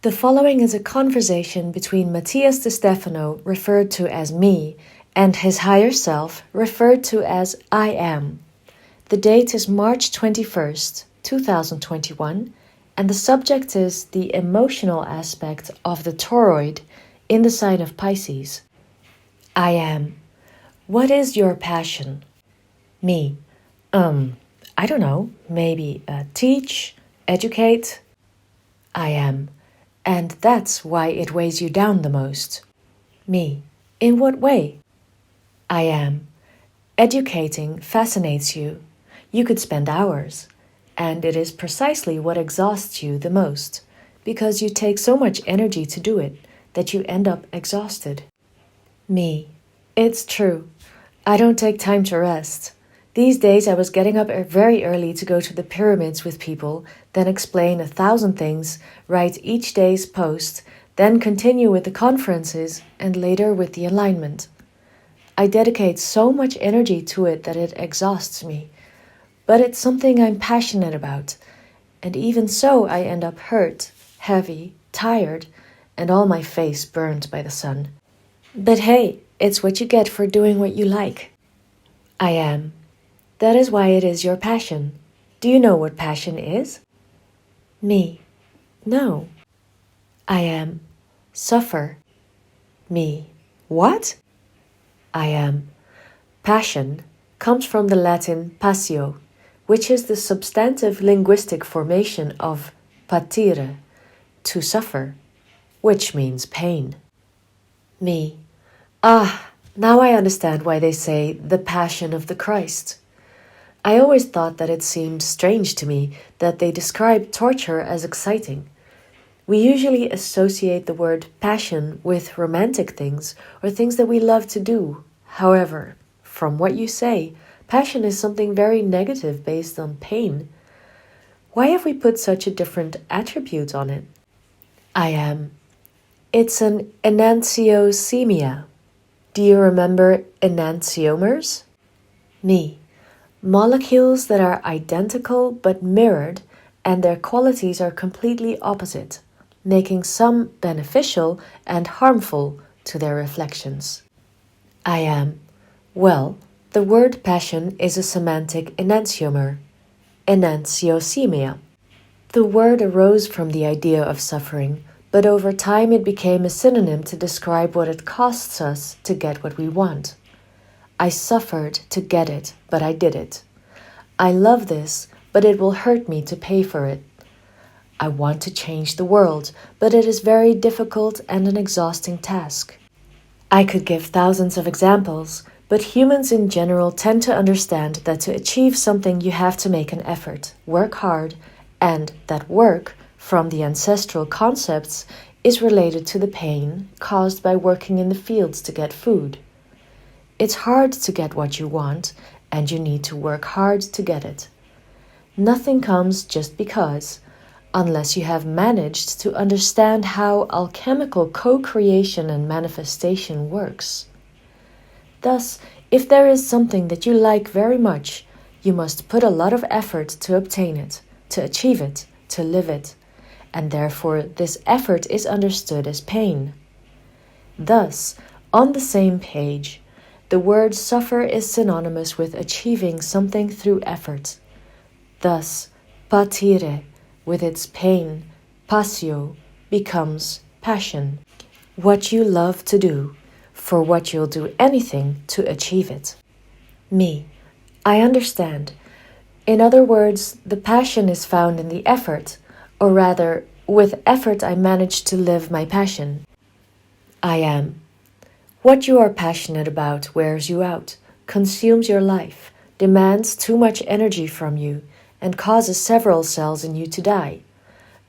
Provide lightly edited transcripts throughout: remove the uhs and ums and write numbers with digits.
The following is a conversation between Matías De Stefano, referred to as me, and his higher self, referred to as I am. The date is March 21st, 2021, and the subject is the emotional aspect of the toroid in the sign of Pisces. I am. What is your passion? Me. I don't know, maybe teach, educate. I am. And that's why it weighs you down the most. Me. In what way? I am. Educating fascinates you. You could spend hours. And it is precisely what exhausts you the most, because you take so much energy to do it that you end up exhausted. Me. It's true. I don't take time to rest. These days I was getting up very early to go to the pyramids with people, then explain 1,000 things, write each day's post, then continue with the conferences and later with the alignment. I dedicate so much energy to it that it exhausts me. But it's something I'm passionate about, and even so I end up hurt, heavy, tired, and all my face burned by the sun. But hey, it's what you get for doing what you like. I am. That is why it is your passion. Do you know what passion is? Me. No. I am. Suffer. Me. What? I am. Passion comes from the Latin passio, which is the substantive linguistic formation of patire, to suffer, which means pain. Me. Now I understand why they say the Passion of the Christ. I always thought that it seemed strange to me that they describe torture as exciting. We usually associate the word passion with romantic things or things that we love to do. However, from what you say, passion is something very negative based on pain. Why have we put such a different attribute on it? I am. It's an enantiosemia. Do you remember enantiomers? Me. Molecules that are identical but mirrored, and their qualities are completely opposite, making some beneficial and harmful to their reflections. I am. Well, the word passion is a semantic enantiomer, enantiosemia. The word arose from the idea of suffering, but over time it became a synonym to describe what it costs us to get what we want. I suffered to get it, but I did it. I love this, but it will hurt me to pay for it. I want to change the world, but it is very difficult and an exhausting task. I could give thousands of examples, but humans in general tend to understand that to achieve something you have to make an effort, work hard, and that work, from the ancestral concepts, is related to the pain caused by working in the fields to get food. It's hard to get what you want, and you need to work hard to get it. Nothing comes just because, unless you have managed to understand how alchemical co-creation and manifestation works. Thus, if there is something that you like very much, you must put a lot of effort to obtain it, to achieve it, to live it, and therefore this effort is understood as pain. Thus, on the same page, the word suffer is synonymous with achieving something through effort. Thus, patire, with its pain, passio, becomes passion. What you love to do, for what you'll do anything to achieve it. Me. I understand. In other words, the passion is found in the effort, or rather, with effort I manage to live my passion. I am. What you are passionate about wears you out, consumes your life, demands too much energy from you, and causes several cells in you to die.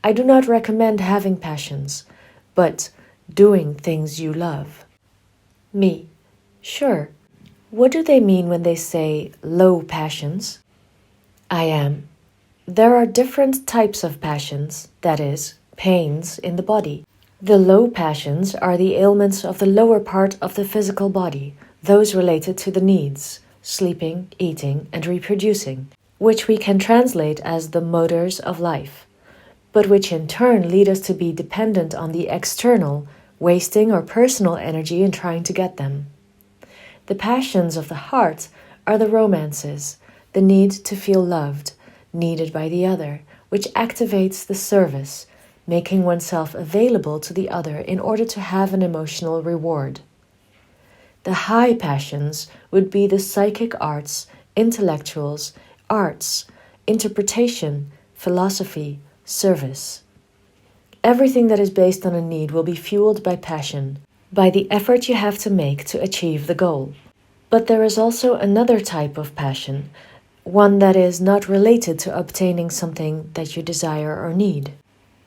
I do not recommend having passions, but doing things you love. Me. Sure. What do they mean when they say low passions? I am. There are different types of passions, that is, pains in the body. The low passions are the ailments of the lower part of the physical body, those related to the needs, sleeping, eating, and reproducing, which we can translate as the motors of life. but which in turn lead us to be dependent on the external, wasting our personal energy in trying to get them. The passions of the heart are the romances, the need to feel loved, needed by the other, which activates the service, making oneself available to the other in order to have an emotional reward. The high passions would be the psychic arts, intellectuals, arts, interpretation, philosophy, service. Everything that is based on a need will be fueled by passion, by the effort you have to make to achieve the goal. But there is also another type of passion, one that is not related to obtaining something that you desire or need.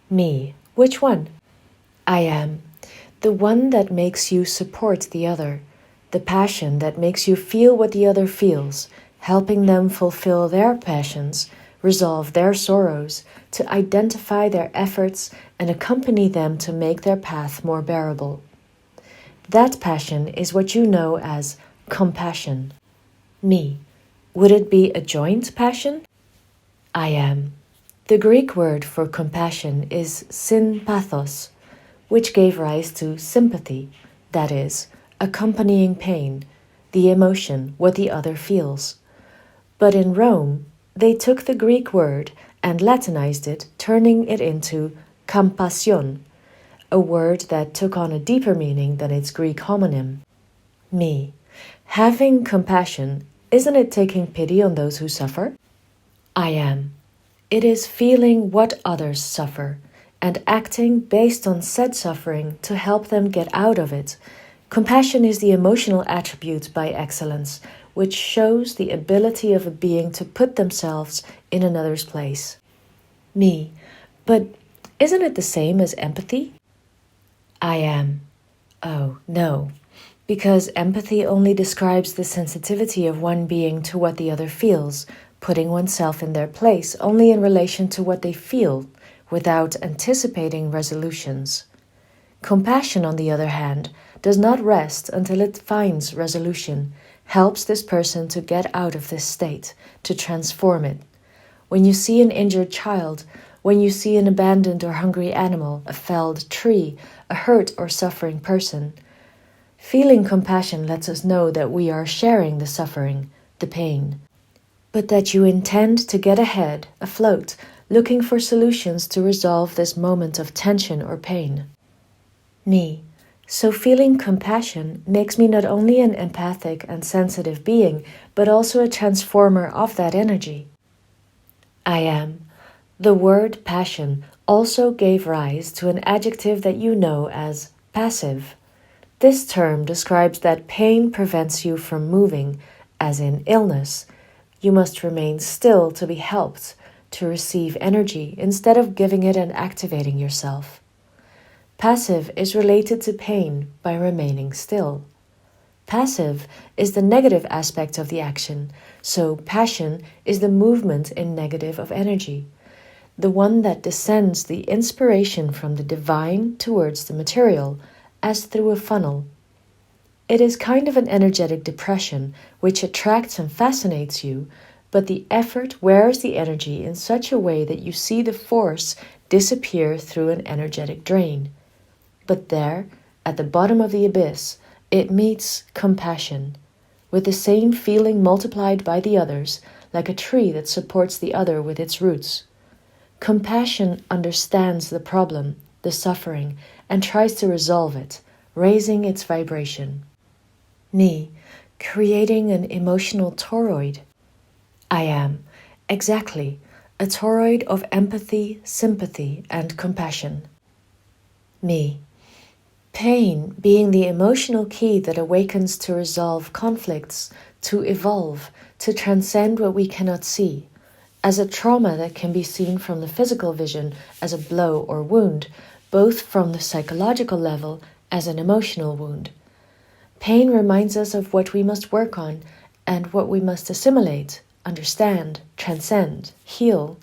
Me. Which one? I am. The one that makes you support the other. The passion that makes you feel what the other feels, helping them fulfill their passions, resolve their sorrows, to identify their efforts and accompany them to make their path more bearable. That passion is what you know as compassion. Me. Would it be a joint passion? I am. The Greek word for compassion is sympathos, which gave rise to sympathy, that is, accompanying pain, the emotion, what the other feels. But in Rome, they took the Greek word and Latinized it, turning it into compassion, a word that took on a deeper meaning than its Greek homonym. Me. Having compassion, isn't it taking pity on those who suffer? I am. It is feeling what others suffer and acting based on said suffering to help them get out of it. Compassion is the emotional attribute by excellence, which shows the ability of a being to put themselves in another's place. Me. But isn't it the same as empathy? I am. Oh, no. Because empathy only describes the sensitivity of one being to what the other feels, putting oneself in their place only in relation to what they feel, without anticipating resolutions. Compassion, on the other hand, does not rest until it finds resolution, helps this person to get out of this state, to transform it. When you see an injured child, when you see an abandoned or hungry animal, a felled tree, a hurt or suffering person, feeling compassion lets us know that we are sharing the suffering, the pain, but that you intend to get ahead, afloat, looking for solutions to resolve this moment of tension or pain. Me. So feeling compassion makes me not only an empathic and sensitive being, but also a transformer of that energy. I am. The word passion also gave rise to an adjective that you know as passive. This term describes that pain prevents you from moving, as in illness. You must remain still to be helped, to receive energy instead of giving it and activating yourself. Passive is related to pain by remaining still. Passive is the negative aspect of the action, so passion is the movement in negative of energy, the one that descends the inspiration from the divine towards the material, as through a funnel. It is kind of an energetic depression which attracts and fascinates you, but the effort wears the energy in such a way that you see the force disappear through an energetic drain. But there, at the bottom of the abyss, it meets compassion, with the same feeling multiplied by the others, like a tree that supports the other with its roots. Compassion understands the problem, the suffering, and tries to resolve it, raising its vibration. Me, creating an emotional toroid. I am, exactly, a toroid of empathy, sympathy, and compassion. Me. Pain being the emotional key that awakens to resolve conflicts, to evolve, to transcend what we cannot see, as a trauma that can be seen from the physical vision as a blow or wound, both from the psychological level as an emotional wound. Pain reminds us of what we must work on and what we must assimilate, understand, transcend, heal,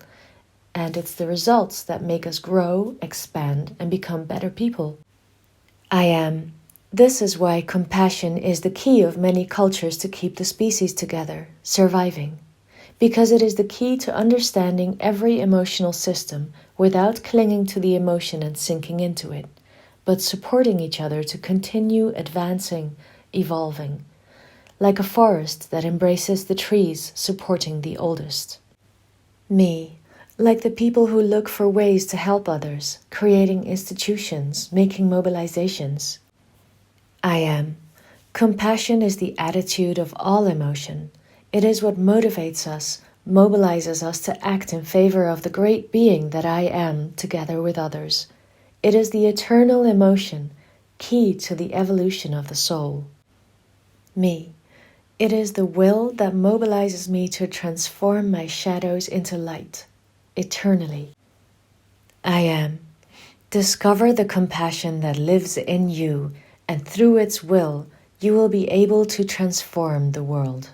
and it's the results that make us grow, expand, and become better people. I am. This is why compassion is the key of many cultures to keep the species together, surviving. because it is the key to understanding every emotional system without clinging to the emotion and sinking into it, but supporting each other to continue advancing, evolving, like a forest that embraces the trees supporting the oldest. Me, like the people who look for ways to help others, creating institutions, making mobilizations. I am. Compassion is the attitude of all emotion. It is what motivates us, mobilizes us to act in favor of the great being that I am together with others. It is the eternal emotion, key to the evolution of the soul. Me. It is the will that mobilizes me to transform my shadows into light, eternally. I am. Discover the compassion that lives in you, and through its will, you will be able to transform the world.